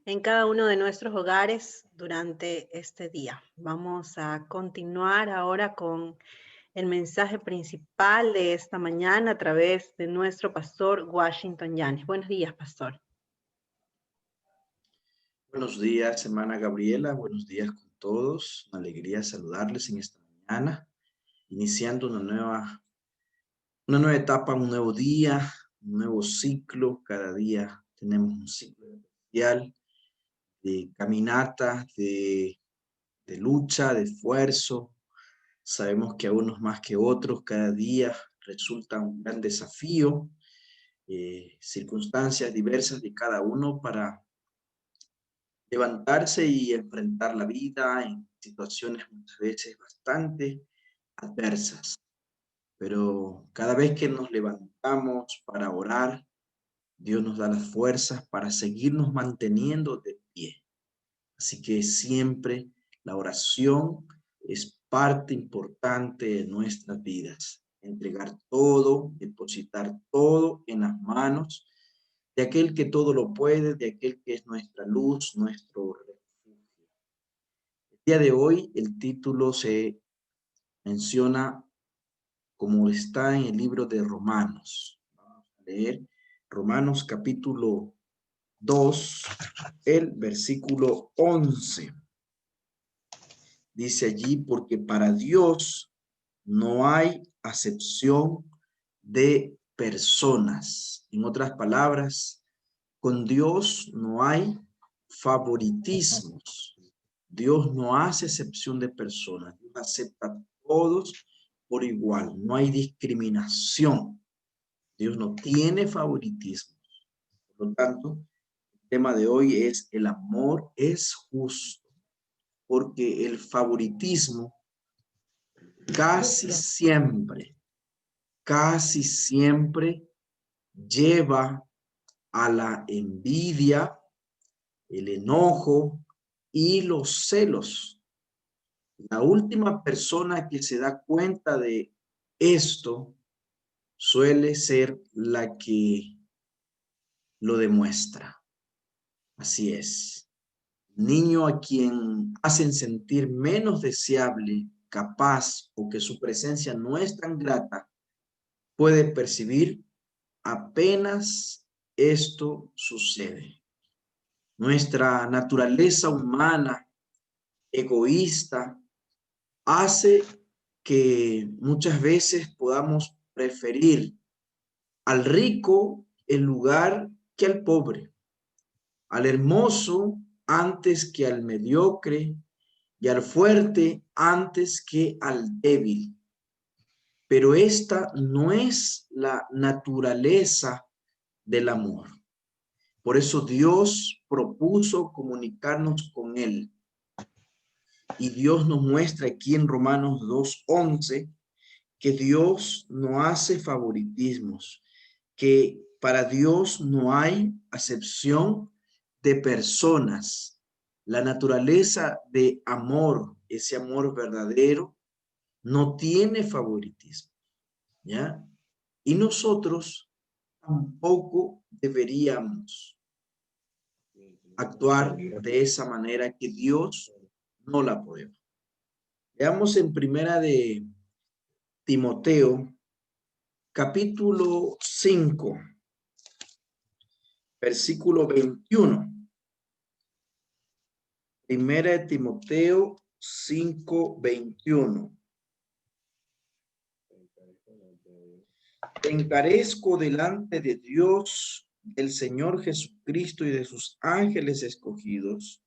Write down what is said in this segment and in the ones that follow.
en cada uno de nuestros hogares durante este día. Vamos a continuar ahora con el mensaje principal de esta mañana a través de nuestro pastor Washington Yanes. Buenos días, pastor. Buenos días, hermana Gabriela. Buenos días con todos. Una alegría saludarles en esta mañana, iniciando una nueva etapa, un nuevo día, un nuevo ciclo. Cada día tenemos un ciclo especial de caminata, de lucha, de esfuerzo. Sabemos que a unos más que otros cada día resulta un gran desafío, circunstancias diversas de cada uno para levantarse y enfrentar la vida en situaciones muchas veces bastante adversas. Pero cada vez que nos levantamos para orar, Dios nos da las fuerzas para seguirnos manteniendo de pie. Así que siempre la oración es parte importante de nuestras vidas. Entregar todo, depositar todo en las manos de aquel que todo lo puede, de aquel que es nuestra luz, nuestro refugio. El día de hoy el título se menciona como está en el libro de Romanos. Vamos a leer Romanos capítulo 2, el versículo 11. Dice allí, porque para Dios no hay acepción de personas. En otras palabras, con Dios no hay favoritismos. Dios no hace excepción de personas. Dios acepta a todos por igual. No hay discriminación. Dios no tiene favoritismos. Por lo tanto, el tema de hoy es el amor es justo. Porque el favoritismo casi siempre lleva a la envidia, el enojo y los celos. La última persona que se da cuenta de esto suele ser la que lo demuestra. Así es. Niño a quien hacen sentir menos deseable, capaz o que su presencia no es tan grata, puede percibir apenas esto sucede. Nuestra naturaleza humana, egoísta, hace que muchas veces podamos preferir al rico en lugar que al pobre, al hermoso antes que al mediocre y al fuerte antes que al débil. Pero esta no es la naturaleza del amor. Por eso Dios propuso comunicarnos con Él. Y Dios nos muestra aquí en Romanos 2:11 que Dios no hace favoritismos, que para Dios no hay acepción de personas. La naturaleza de amor, ese amor verdadero, no tiene favoritismo, ¿ya? Y nosotros tampoco deberíamos actuar de esa manera que Dios no la prueba. Veamos en primera de Timoteo, capítulo 5, versículo 21. Primera de Timoteo 5, 21. Te encarezco delante de Dios, del Señor Jesucristo y de sus ángeles escogidos,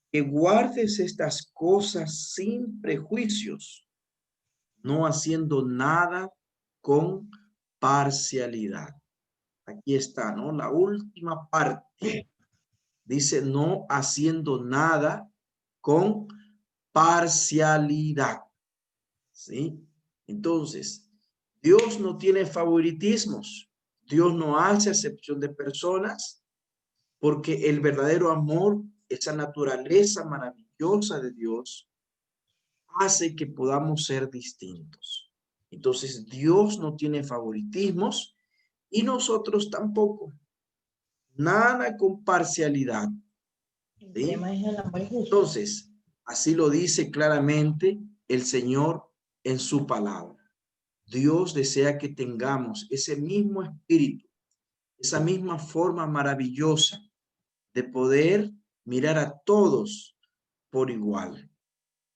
que guardes estas cosas sin prejuicios, no haciendo nada con parcialidad. Aquí está, ¿no? La última parte. Dice, no haciendo nada con parcialidad. ¿Sí? Entonces, Dios no tiene favoritismos. Dios no hace acepción de personas porque el verdadero amor, esa naturaleza maravillosa de Dios, hace que podamos ser distintos. Entonces, Dios no tiene favoritismos y nosotros tampoco. Nada con parcialidad. ¿Sí? Entonces, así lo dice claramente el Señor en su palabra. Dios desea que tengamos ese mismo espíritu, esa misma forma maravillosa de poder mirar a todos por igual.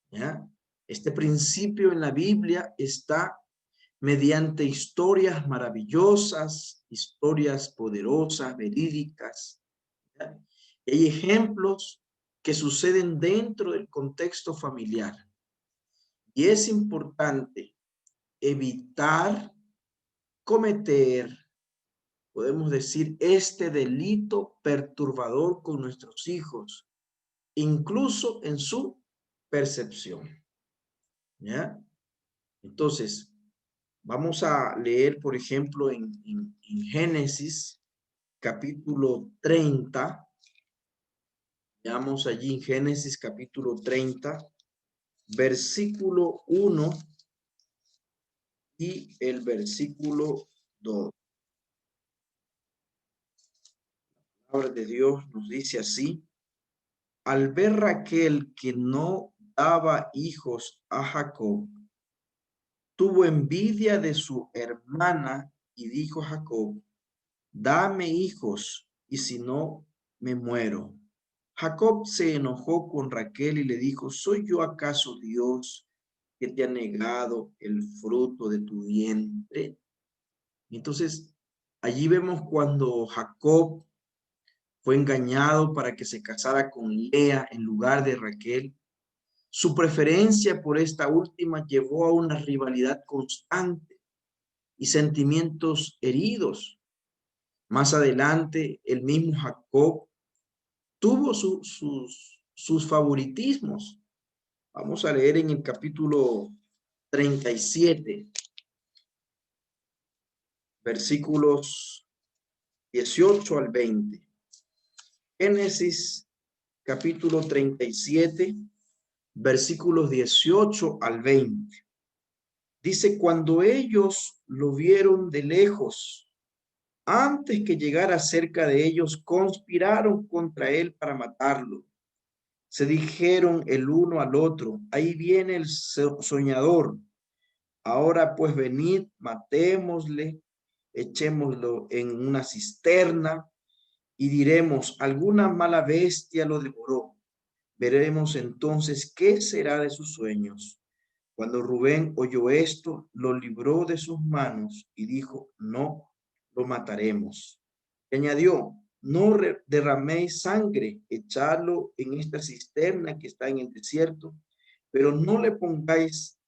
¿Ya? Este principio en la Biblia está mediante historias maravillosas, historias poderosas, verídicas. ¿Ya? Y hay ejemplos que suceden dentro del contexto familiar. Y es importante evitar cometer, podemos decir, este delito perturbador con nuestros hijos, incluso en su percepción. ¿Ya? Entonces, vamos a leer, por ejemplo, en Génesis, capítulo 30. Veamos allí en Génesis, capítulo 30, versículo 1 y el versículo 2. La palabra de Dios nos dice así: al ver Raquel que no daba hijos a Jacob, tuvo envidia de su hermana y dijo a Jacob: dame hijos, y si no, me muero. Jacob se enojó con Raquel y le dijo: ¿soy yo acaso Dios que te ha negado el fruto de tu vientre? Entonces, allí vemos cuando Jacob fue engañado para que se casara con Lea en lugar de Raquel. Su preferencia por esta última llevó a una rivalidad constante y sentimientos heridos. Más adelante, el mismo Jacob tuvo sus favoritismos. Vamos a leer en el capítulo 37, versículos 18 al 20. Génesis capítulo 37, versículos 18 al 20. Dice: cuando ellos lo vieron de lejos, antes que llegara cerca de ellos, conspiraron contra él para matarlo. Se dijeron el uno al otro: ahí viene el soñador. Ahora pues venid, matémosle, echémoslo en una cisterna y diremos: alguna mala bestia lo devoró. Veremos entonces qué será de sus sueños. Cuando Rubén oyó esto, lo libró de sus manos y dijo: no lo mataremos. Y añadió: no derraméis sangre, echadlo en esta cisterna que está en el desierto, pero no le pongáis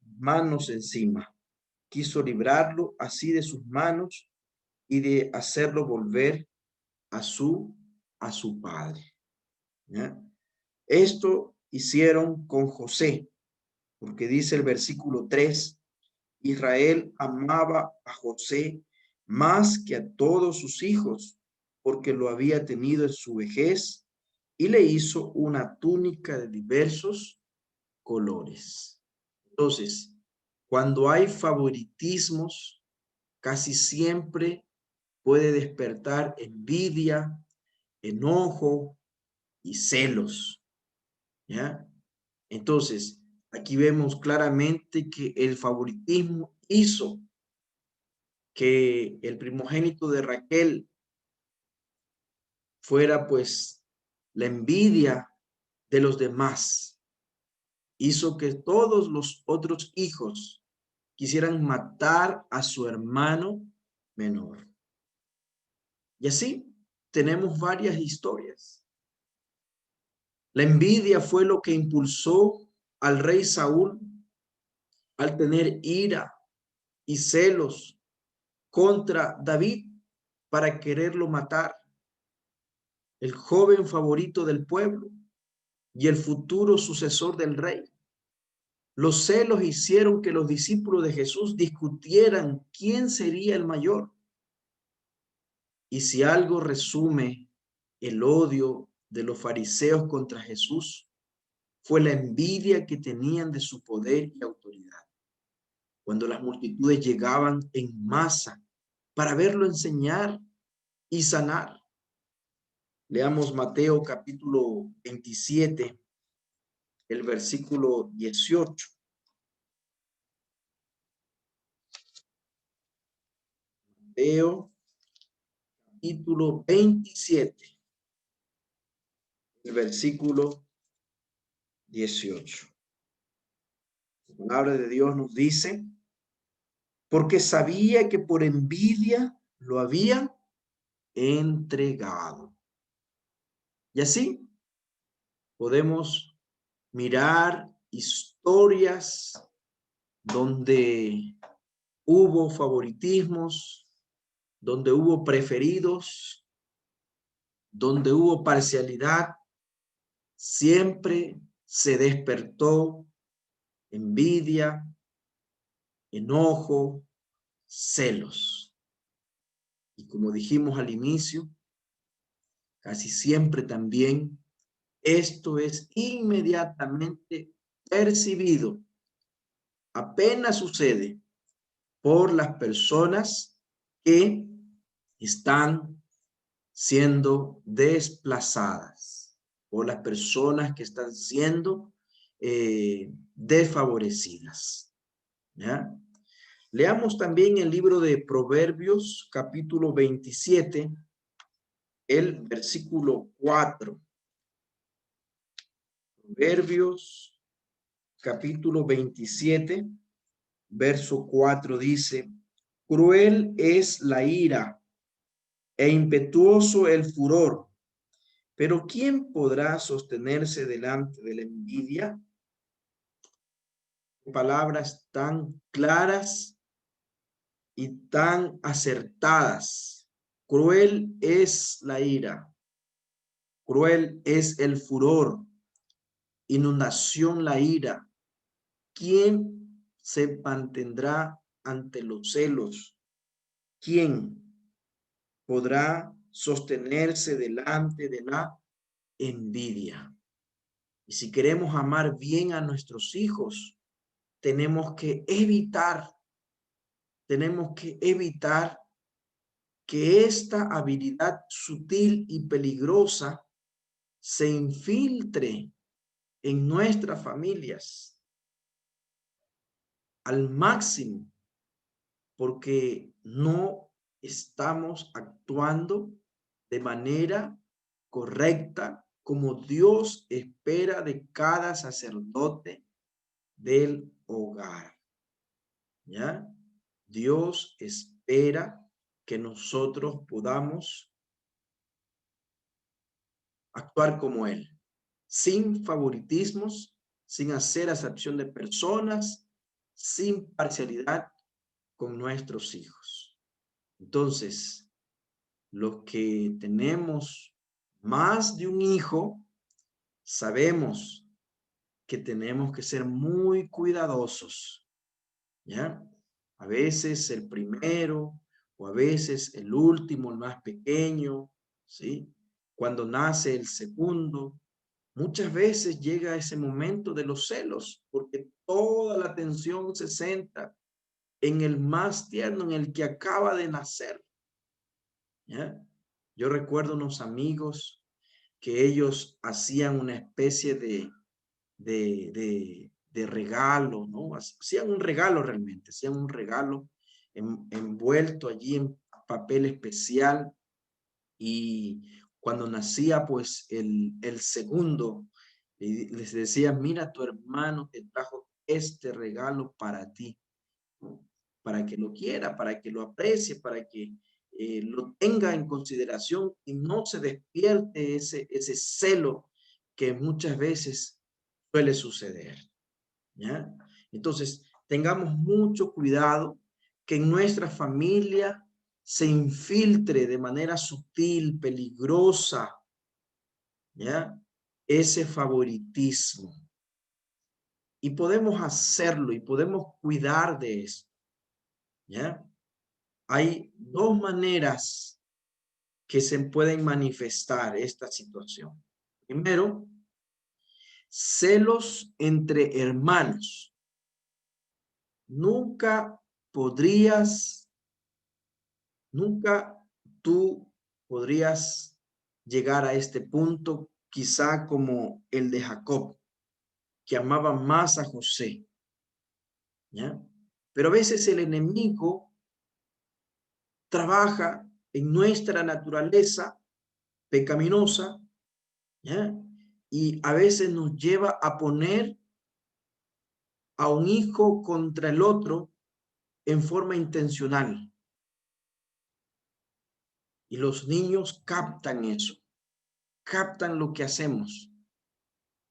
manos encima. Quiso librarlo así de sus manos y de hacerlo volver a su padre. ¿Ya? Esto hicieron con José, porque dice el versículo 3: Israel amaba a José más que a todos sus hijos, porque lo había tenido en su vejez, y le hizo una túnica de diversos colores. Entonces, cuando hay favoritismos, casi siempre puede despertar envidia, enojo y celos, ¿ya? Entonces, aquí vemos claramente que el favoritismo hizo que el primogénito de Raquel fuera pues la envidia de los demás. Hizo que todos los otros hijos quisieran matar a su hermano menor. Y así tenemos varias historias. La envidia fue lo que impulsó al rey Saúl al tener ira y celos contra David para quererlo matar, el joven favorito del pueblo y el futuro sucesor del rey. Los celos hicieron que los discípulos de Jesús discutieran quién sería el mayor. Y si algo resume el odio de los fariseos contra Jesús, fue la envidia que tenían de su poder y autoridad. Cuando las multitudes llegaban en masa para verlo enseñar y sanar, Leamos Mateo capítulo 27, el versículo 18. Mateo capítulo 27, el versículo 18. La palabra de Dios nos dice, porque sabía que por envidia lo habían entregado. Y así podemos mirar historias donde hubo favoritismos, donde hubo preferidos, donde hubo parcialidad, siempre se despertó envidia, enojo, celos. Y como dijimos al inicio, casi siempre también esto es inmediatamente percibido, apenas sucede, por las personas que están siendo desplazadas, por las personas que están siendo desfavorecidas. ¿Ya? Leamos también el libro de Proverbios, capítulo 27, el versículo 4. Proverbios, capítulo 27, verso 4 dice, cruel es la ira e impetuoso el furor, pero ¿quién podrá sostenerse delante de la envidia? Palabras tan claras y tan acertadas. Cruel es la ira, cruel es el furor, inundación la ira. ¿Quién se mantendrá ante los celos? ¿Quién podrá sostenerse delante de la envidia? Y si queremos amar bien a nuestros hijos, tenemos que evitar que esta habilidad sutil y peligrosa se infiltre en nuestras familias al máximo, porque no estamos actuando de manera correcta como Dios espera de cada sacerdote del hogar. ¿Ya? Dios espera que nosotros podamos actuar como Él, sin favoritismos, sin hacer acepción de personas, sin parcialidad con nuestros hijos. Entonces, los que tenemos más de un hijo, sabemos que tenemos que ser muy cuidadosos, ¿ya? A veces el primero, o a veces el último, el más pequeño, ¿sí? Cuando nace el segundo, muchas veces llega ese momento de los celos, porque toda la atención se centra en el más tierno, en el que acaba de nacer, ¿ya? Yo recuerdo unos amigos que ellos hacían una especie de regalo, ¿no? Hacían un regalo realmente, hacían un regalo envuelto allí en papel especial, y cuando nacía pues el segundo, les decía, mira, tu hermano te trajo este regalo para ti, para que lo quiera, para que lo aprecie, para que lo tenga en consideración y no se despierte ese celo que muchas veces suele suceder, ¿ya? Entonces, tengamos mucho cuidado que en nuestra familia se infiltre de manera sutil, peligrosa, ¿ya? Ese favoritismo. Y podemos hacerlo y podemos cuidar de eso, ¿ya? Hay dos maneras que se pueden manifestar esta situación. Primero, celos entre hermanos. Nunca podrías, nunca tú podrías llegar a este punto, quizá como el de Jacob, que amaba más a José, ¿ya? Pero a veces el enemigo trabaja en nuestra naturaleza pecaminosa, ¿ya? Y a veces nos lleva a poner a un hijo contra el otro en forma intencional. Y los niños captan eso, captan lo que hacemos,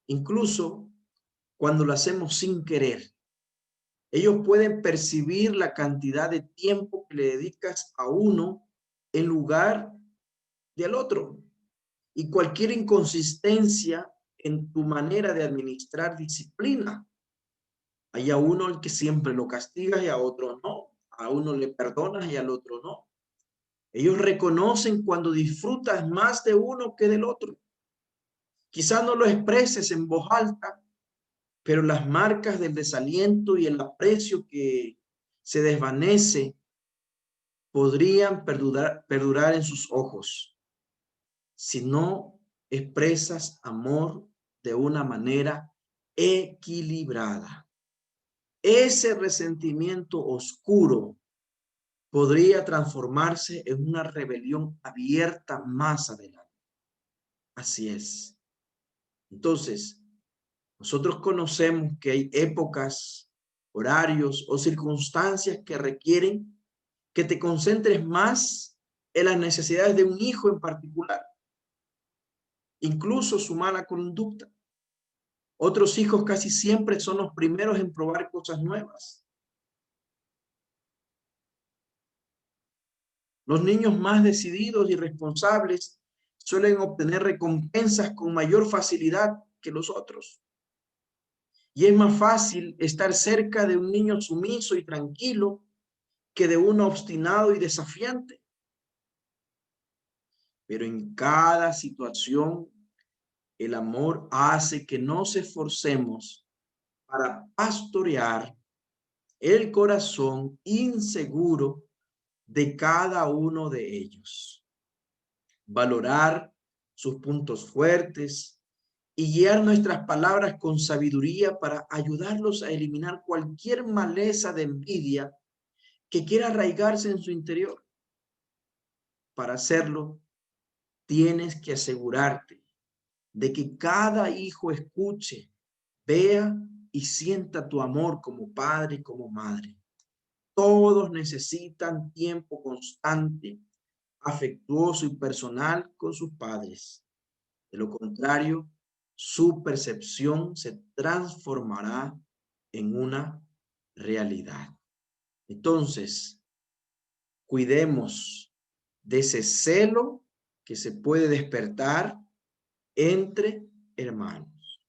incluso cuando lo hacemos sin querer. Ellos pueden percibir la cantidad de tiempo que le dedicas a uno en lugar del otro. Y cualquier inconsistencia en tu manera de administrar disciplina. Hay a uno el que siempre lo castigas y a otro no. A uno le perdonas y al otro no. Ellos reconocen cuando disfrutas más de uno que del otro. Quizás no lo expreses en voz alta, pero las marcas del desaliento y el aprecio que se desvanece podrían perdurar en sus ojos si no expresas amor de una manera equilibrada. Ese resentimiento oscuro podría transformarse en una rebelión abierta más adelante. Así es. Entonces, nosotros conocemos que hay épocas, horarios o circunstancias que requieren que te concentres más en las necesidades de un hijo en particular, incluso su mala conducta. Otros hijos casi siempre son los primeros en probar cosas nuevas. Los niños más decididos y responsables suelen obtener recompensas con mayor facilidad que los otros. Y es más fácil estar cerca de un niño sumiso y tranquilo que de uno obstinado y desafiante. Pero en cada situación, el amor hace que nos esforcemos para pastorear el corazón inseguro de cada uno de ellos, valorar sus puntos fuertes y guiar nuestras palabras con sabiduría para ayudarlos a eliminar cualquier maleza de envidia que quiera arraigarse en su interior. Para hacerlo, tienes que asegurarte de que cada hijo escuche, vea y sienta tu amor como padre y como madre. Todos necesitan tiempo constante, afectuoso y personal con sus padres. De lo contrario, su percepción se transformará en una realidad. Entonces, cuidemos de ese celo que se puede despertar entre hermanos.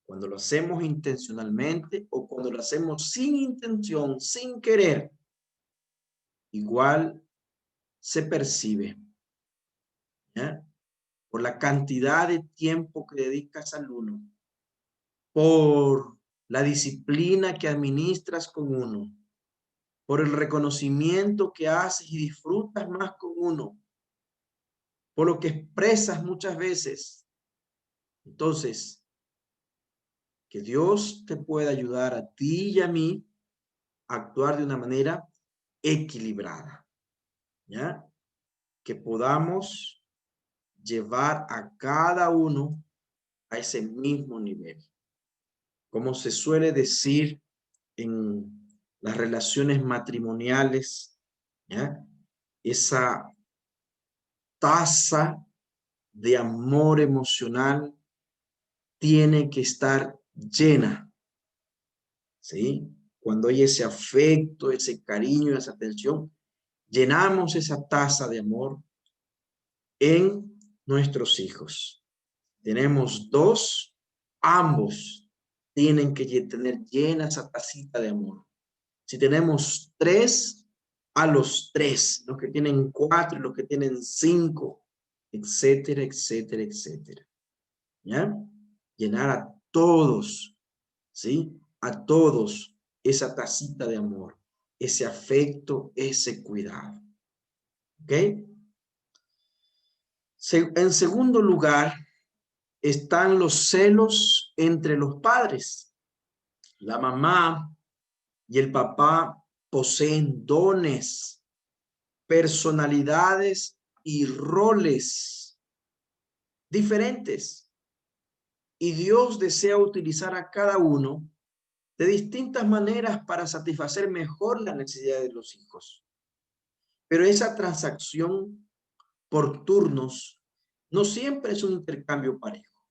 Cuando lo hacemos intencionalmente o cuando lo hacemos sin intención, sin querer, igual se percibe, ¿ya? Por la cantidad de tiempo que dedicas al uno, por la disciplina que administras con uno, por el reconocimiento que haces y disfrutas más con uno, por lo que expresas muchas veces. Entonces, que Dios te pueda ayudar a ti y a mí a actuar de una manera equilibrada, ¿ya? Que podamos llevar a cada uno a ese mismo nivel. Como se suele decir en las relaciones matrimoniales, ¿ya? Esa tasa de amor emocional tiene que estar llena, ¿sí? Cuando hay ese afecto, ese cariño, esa atención, llenamos esa taza de amor en nuestros hijos. Tenemos dos, ambos tienen que tener llena esa tacita de amor. Si tenemos tres, a los tres, los que tienen cuatro y los que tienen cinco, etcétera, etcétera, etcétera. ¿Ya? Llenar a todos, ¿sí? A todos esa tacita de amor, ese afecto, ese cuidado. ¿Ok? En segundo lugar, están los celos entre los padres. La mamá y el papá poseen dones, personalidades y roles diferentes. Y Dios desea utilizar a cada uno de distintas maneras para satisfacer mejor las necesidades de los hijos. Pero esa transacción por turnos no siempre es un intercambio parejo.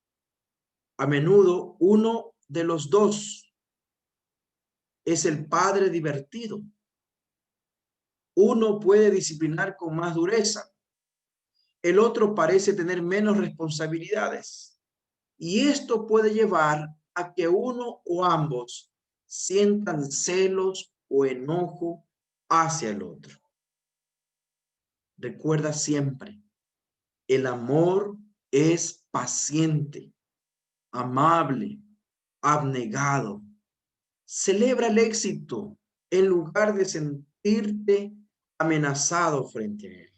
A menudo uno de los dos es el padre divertido. Uno puede disciplinar con más dureza. El otro parece tener menos responsabilidades. Y esto puede llevar a que uno o ambos sientan celos o enojo hacia el otro. Recuerda siempre, el amor es paciente, amable, abnegado. Celebra el éxito en lugar de sentirte amenazado frente a él.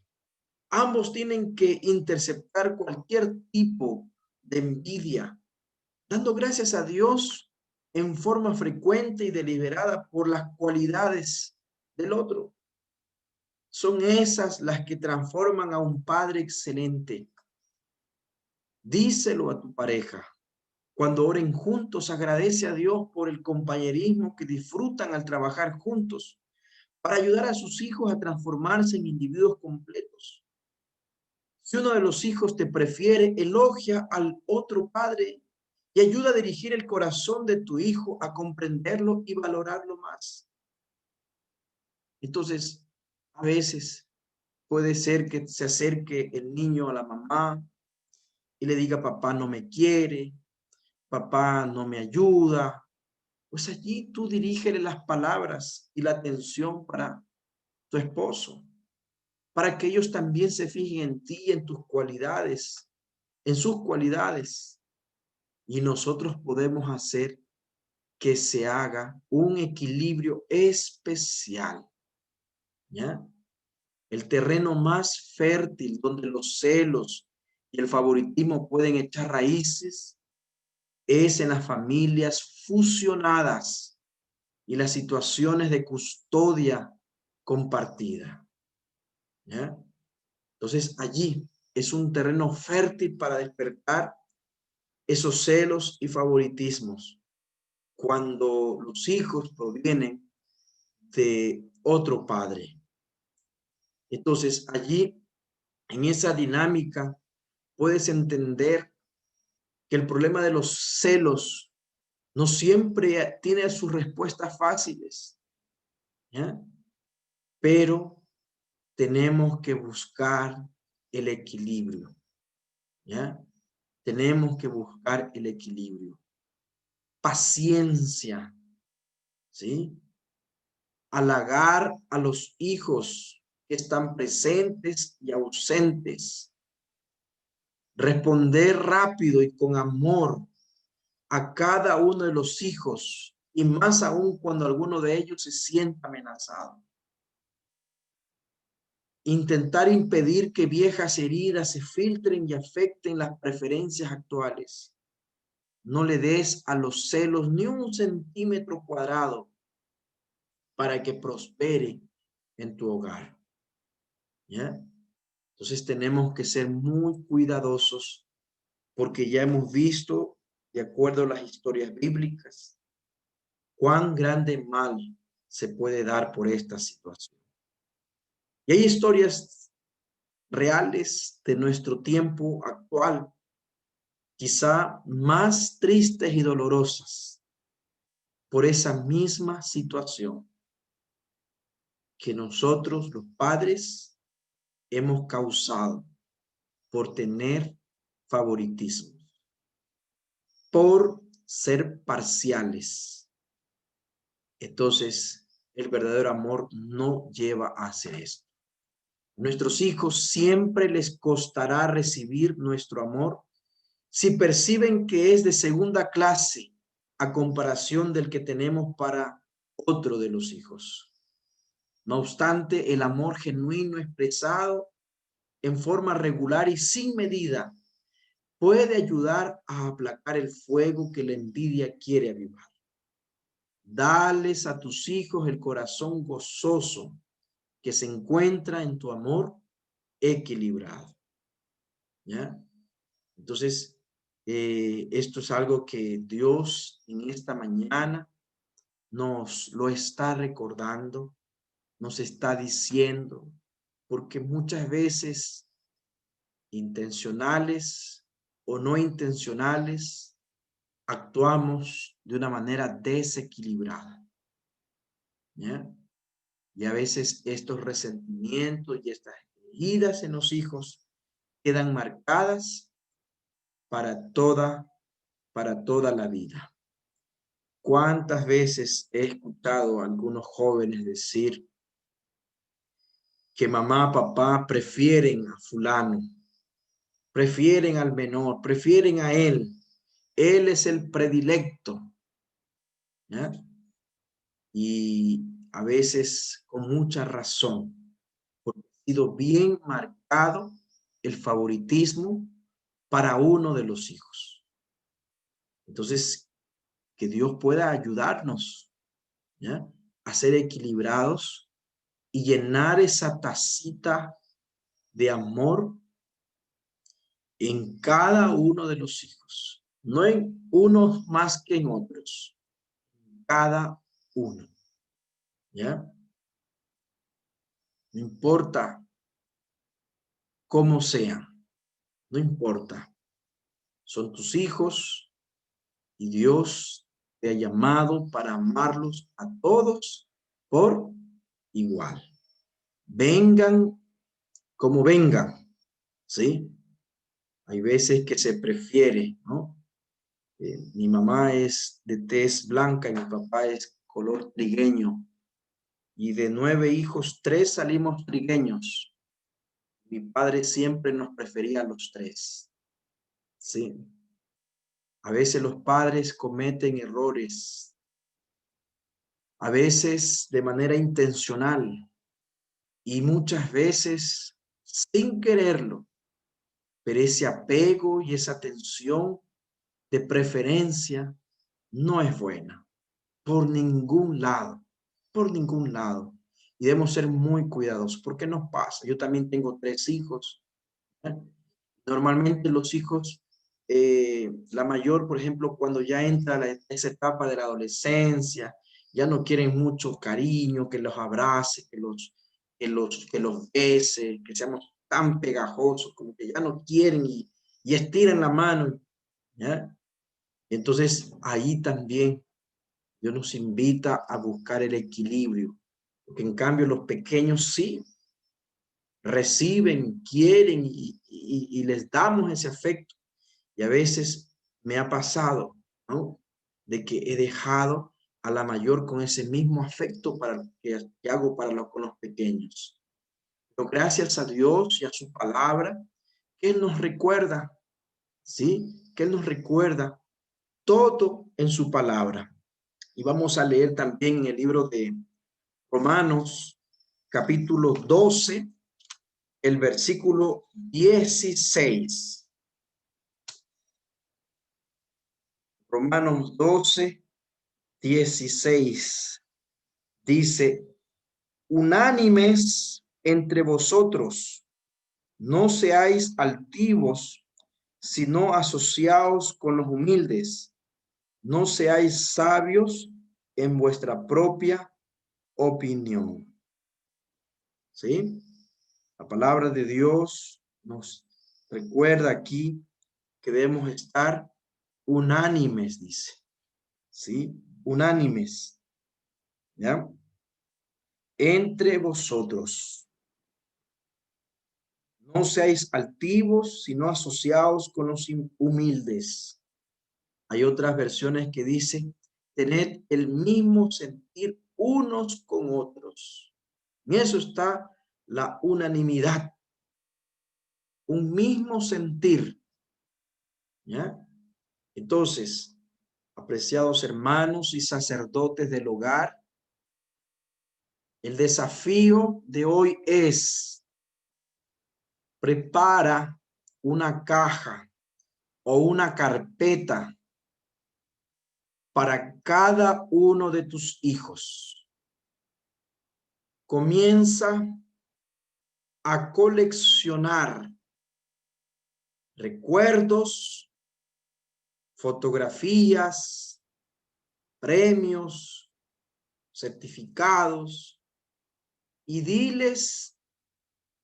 Ambos tienen que interceptar cualquier tipo de envidia, dando gracias a Dios en forma frecuente y deliberada por las cualidades del otro. Son esas las que transforman a un padre excelente. Díselo a tu pareja. Cuando oren juntos, agradece a Dios por el compañerismo que disfrutan al trabajar juntos para ayudar a sus hijos a transformarse en individuos completos. Si uno de los hijos te prefiere, elogia al otro padre y ayuda a dirigir el corazón de tu hijo a comprenderlo y valorarlo más. Entonces, a veces puede ser que se acerque el niño a la mamá y le diga, papá no me quiere, papá no me ayuda. Pues allí tú dirígele las palabras y la atención para tu esposo, para que ellos también se fijen en ti, en tus cualidades, en sus cualidades. Y nosotros podemos hacer que se haga un equilibrio especial, ¿ya? El terreno más fértil donde los celos y el favoritismo pueden echar raíces es en las familias fusionadas y las situaciones de custodia compartida, ¿ya? Entonces allí es un terreno fértil para despertar esos celos y favoritismos cuando los hijos provienen de otro padre. Entonces allí, en esa dinámica, puedes entender que el problema de los celos no siempre tiene sus respuestas fáciles, ¿ya? Pero tenemos que buscar el equilibrio, ¿ya? Tenemos que buscar el equilibrio. Paciencia, ¿sí? Halagar a los hijos que están presentes y ausentes. Responder rápido y con amor a cada uno de los hijos, y más aún cuando alguno de ellos se sienta amenazado. Intentar impedir que viejas heridas se filtren y afecten las preferencias actuales. No le des a los celos ni un centímetro cuadrado para que prospere en tu hogar, ¿ya? Entonces tenemos que ser muy cuidadosos porque ya hemos visto, de acuerdo a las historias bíblicas, cuán grande mal se puede dar por esta situación. Y hay historias reales de nuestro tiempo actual, quizá más tristes y dolorosas, por esa misma situación que nosotros, los padres, hemos causado por tener favoritismo, por ser parciales. Entonces, el verdadero amor no lleva a hacer esto. Nuestros hijos siempre les costará recibir nuestro amor si perciben que es de segunda clase a comparación del que tenemos para otro de los hijos. No obstante, el amor genuino expresado en forma regular y sin medida puede ayudar a aplacar el fuego que la envidia quiere avivar. Dales a tus hijos el corazón gozoso que se encuentra en tu amor equilibrado. ¿Ya? Entonces, esto es algo que Dios en esta mañana nos lo está recordando, nos está diciendo, porque muchas veces, intencionales o no intencionales, actuamos de una manera desequilibrada. ¿Ya? Y a veces estos resentimientos y estas heridas en los hijos quedan marcadas para toda la vida. ¿Cuántas veces he escuchado a algunos jóvenes decir que mamá, papá prefieren a fulano, prefieren al menor, prefieren a él es el predilecto? ¿Ya? Y a veces con mucha razón, porque ha sido bien marcado el favoritismo para uno de los hijos. Entonces, que Dios pueda ayudarnos, ¿ya?, a ser equilibrados y llenar esa tacita de amor en cada uno de los hijos, no en unos más que en otros, cada uno, ¿ya? No importa cómo sean, no importa, son tus hijos y Dios te ha llamado para amarlos a todos por igual. Vengan como vengan, ¿sí? Hay veces que se prefiere, ¿no? Mi mamá es de tez blanca y mi papá es color trigueño. Y de 9 hijos, 3 salimos trigueños. Mi padre siempre nos prefería a los 3. Sí. A veces los padres cometen errores. A veces de manera intencional. Y muchas veces sin quererlo. Pero ese apego y esa tensión de preferencia no es buena. Por ningún lado. Por ningún lado. Y debemos ser muy cuidadosos. ¿Por qué nos pasa? Yo también tengo 3 hijos. Normalmente los hijos, la mayor, por ejemplo, cuando ya entra esa etapa de la adolescencia, ya no quieren mucho cariño, que los abrace, que los bese, que seamos tan pegajosos, como que ya no quieren y estiran la mano, ¿ya? Entonces, ahí también Dios nos invita a buscar el equilibrio, porque en cambio los pequeños sí reciben, quieren y les damos ese afecto. Y a veces me ha pasado, ¿no?, de que he dejado a la mayor con ese mismo afecto que hago con los pequeños. Pero gracias a Dios y a su palabra, que Él nos recuerda, ¿sí? Que Él nos recuerda todo en su palabra. Y vamos a leer también en el libro de Romanos, capítulo 12, el versículo 16. Romanos 12, 16. Dice: unánimes entre vosotros, no seáis altivos, sino asociaos con los humildes. No seáis sabios en vuestra propia opinión. ¿Sí? La palabra de Dios nos recuerda aquí que debemos estar unánimes, dice. ¿Sí? Unánimes. ¿Ya? Entre vosotros. No seáis altivos, sino asociados con los humildes. Hay otras versiones que dicen: tened el mismo sentir unos con otros. En eso está la unanimidad. Un mismo sentir. ¿Ya? Entonces, apreciados hermanos y sacerdotes del hogar, el desafío de hoy es prepara una caja o una carpeta para cada uno de tus hijos. Comienza a coleccionar recuerdos, fotografías, premios, certificados, y diles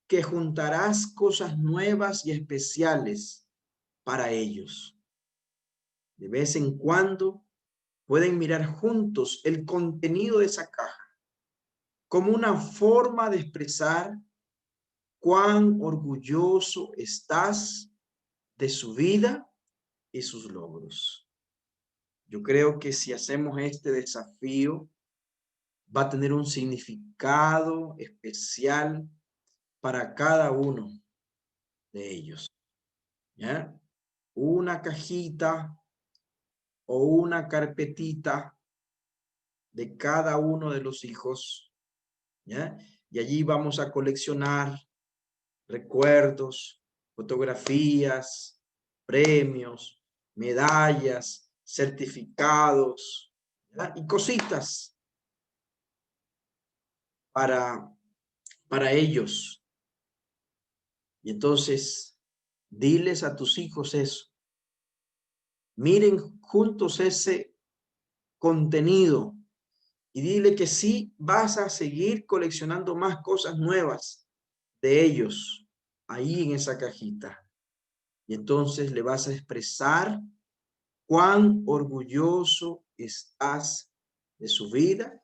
que juntarás cosas nuevas y especiales para ellos. De vez en cuando pueden mirar juntos el contenido de esa caja como una forma de expresar cuán orgulloso estás de su vida y sus logros. Yo creo que si hacemos este desafío, va a tener un significado especial para cada uno de ellos. ¿Ya? Una cajita o una carpetita de cada uno de los hijos, ¿ya? Y allí vamos a coleccionar recuerdos, fotografías, premios, medallas, certificados, ¿ya? Y cositas para ellos. Y entonces, diles a tus hijos eso. Miren juntos ese contenido y dile que sí vas a seguir coleccionando más cosas nuevas de ellos ahí en esa cajita. Y entonces le vas a expresar cuán orgulloso estás de su vida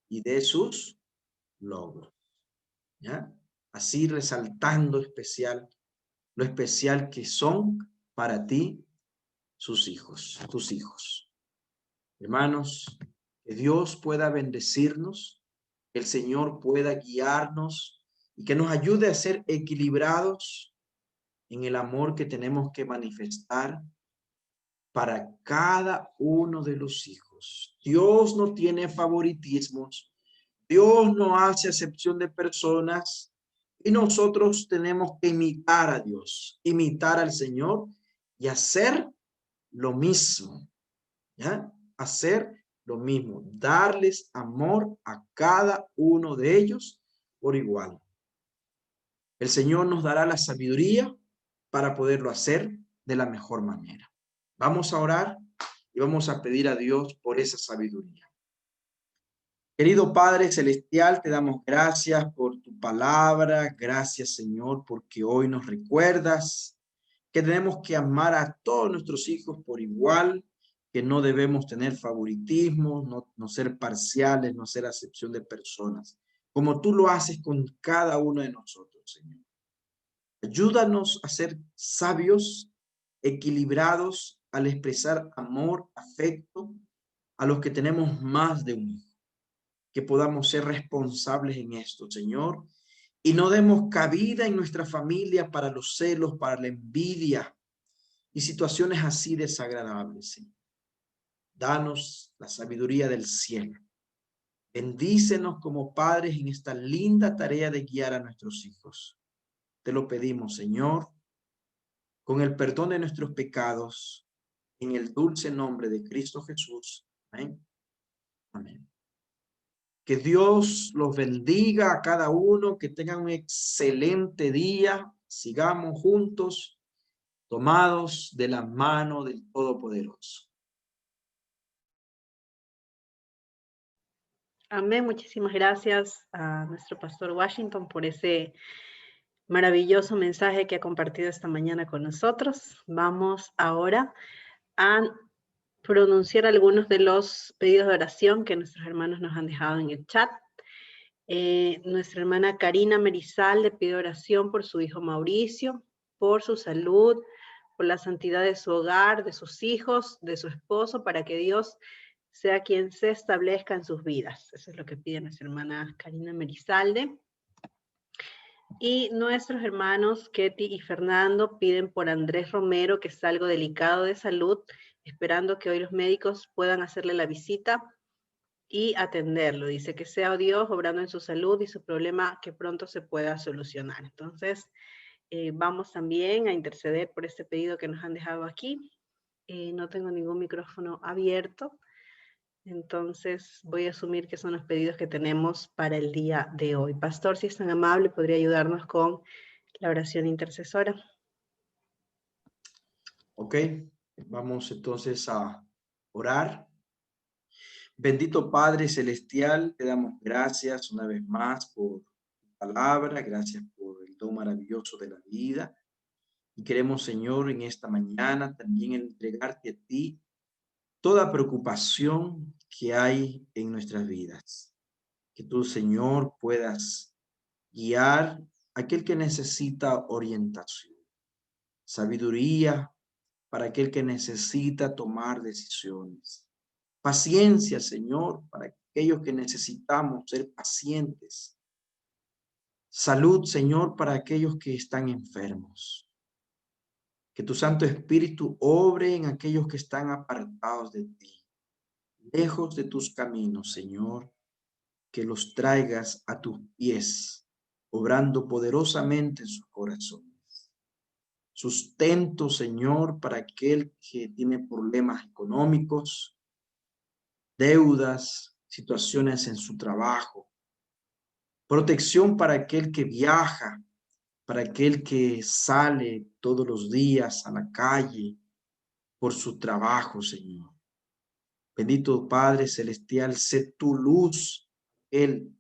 y de sus logros. ¿Ya? Así resaltando lo especial que son para ti sus hijos, tus hijos. Hermanos, que Dios pueda bendecirnos, que el Señor pueda guiarnos y que nos ayude a ser equilibrados en el amor que tenemos que manifestar para cada uno de los hijos. Dios no tiene favoritismos, Dios no hace acepción de personas y nosotros tenemos que imitar a Dios, imitar al Señor y hacer lo mismo, ¿ya? Hacer lo mismo, darles amor a cada uno de ellos por igual. El Señor nos dará la sabiduría para poderlo hacer de la mejor manera. Vamos a orar y vamos a pedir a Dios por esa sabiduría. Querido Padre Celestial, te damos gracias por tu palabra. Gracias, Señor, porque hoy nos recuerdas que tenemos que amar a todos nuestros hijos por igual, que no debemos tener favoritismo, no ser parciales, no ser acepción de personas, como tú lo haces con cada uno de nosotros, Señor. Ayúdanos a ser sabios, equilibrados al expresar amor, afecto a los que tenemos más de un hijo. Que podamos ser responsables en esto, Señor, y no demos cabida en nuestra familia para los celos, para la envidia y situaciones así desagradables, Señor. Danos la sabiduría del cielo. Bendícenos como padres en esta linda tarea de guiar a nuestros hijos. Te lo pedimos, Señor, con el perdón de nuestros pecados, en el dulce nombre de Cristo Jesús. Amén. Amén. Que Dios los bendiga a cada uno, que tengan un excelente día. Sigamos juntos, tomados de la mano del Todopoderoso. Amén. Muchísimas gracias a nuestro pastor Washington por ese maravilloso mensaje que ha compartido esta mañana con nosotros. Vamos ahora a pronunciar algunos de los pedidos de oración que nuestros hermanos nos han dejado en el chat. Nuestra hermana Karina Merizal le pide oración por su hijo Mauricio, por su salud, por la santidad de su hogar, de sus hijos, de su esposo, para que Dios sea quien se establezca en sus vidas. Eso es lo que pide nuestra hermana Karina Merizalde. Y nuestros hermanos Ketty y Fernando piden por Andrés Romero, que está algo delicado de salud, esperando que hoy los médicos puedan hacerle la visita y atenderlo. Dice que sea Dios obrando en su salud y su problema que pronto se pueda solucionar. Entonces, vamos también a interceder por este pedido que nos han dejado aquí. No tengo ningún micrófono abierto, entonces voy a asumir que son los pedidos que tenemos para el día de hoy. Pastor, si es tan amable, ¿podría ayudarnos con la oración intercesora? Ok, vamos entonces a orar. Bendito Padre Celestial, te damos gracias una vez más por tu palabra, gracias por el don maravilloso de la vida. Y queremos, Señor, en esta mañana también entregarte a ti toda preocupación que hay en nuestras vidas. Que tú, Señor, puedas guiar a aquel que necesita orientación, sabiduría para aquel que necesita tomar decisiones. Paciencia, Señor, para aquellos que necesitamos ser pacientes. Salud, Señor, para aquellos que están enfermos. Que tu Santo Espíritu obre en aquellos que están apartados de ti, lejos de tus caminos, Señor, que los traigas a tus pies, obrando poderosamente en sus corazones. Sustento, Señor, para aquel que tiene problemas económicos, deudas, situaciones en su trabajo. Protección para aquel que viaja, para aquel que sale todos los días a la calle por su trabajo, Señor. Bendito Padre Celestial, sé tu luz, el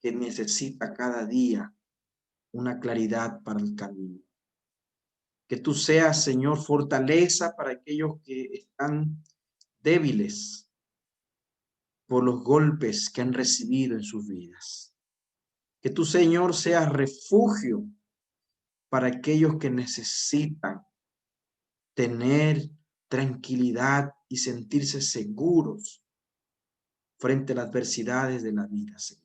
que necesita cada día una claridad para el camino. Que tú seas, Señor, fortaleza para aquellos que están débiles por los golpes que han recibido en sus vidas. Que tú, Señor, seas refugio para aquellos que necesitan tener tranquilidad y sentirse seguros frente a las adversidades de la vida, Señor.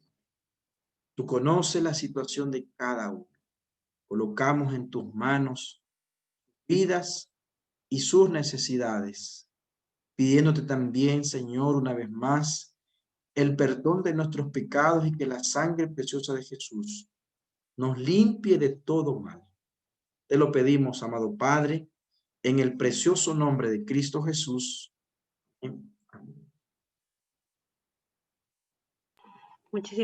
Tú conoces la situación de cada uno. Colocamos en tus manos vidas y sus necesidades, pidiéndote también, Señor, una vez más, el perdón de nuestros pecados y que la sangre preciosa de Jesús nos limpie de todo mal. Te lo pedimos, amado Padre, en el precioso nombre de Cristo Jesús. Amén. Muchísimas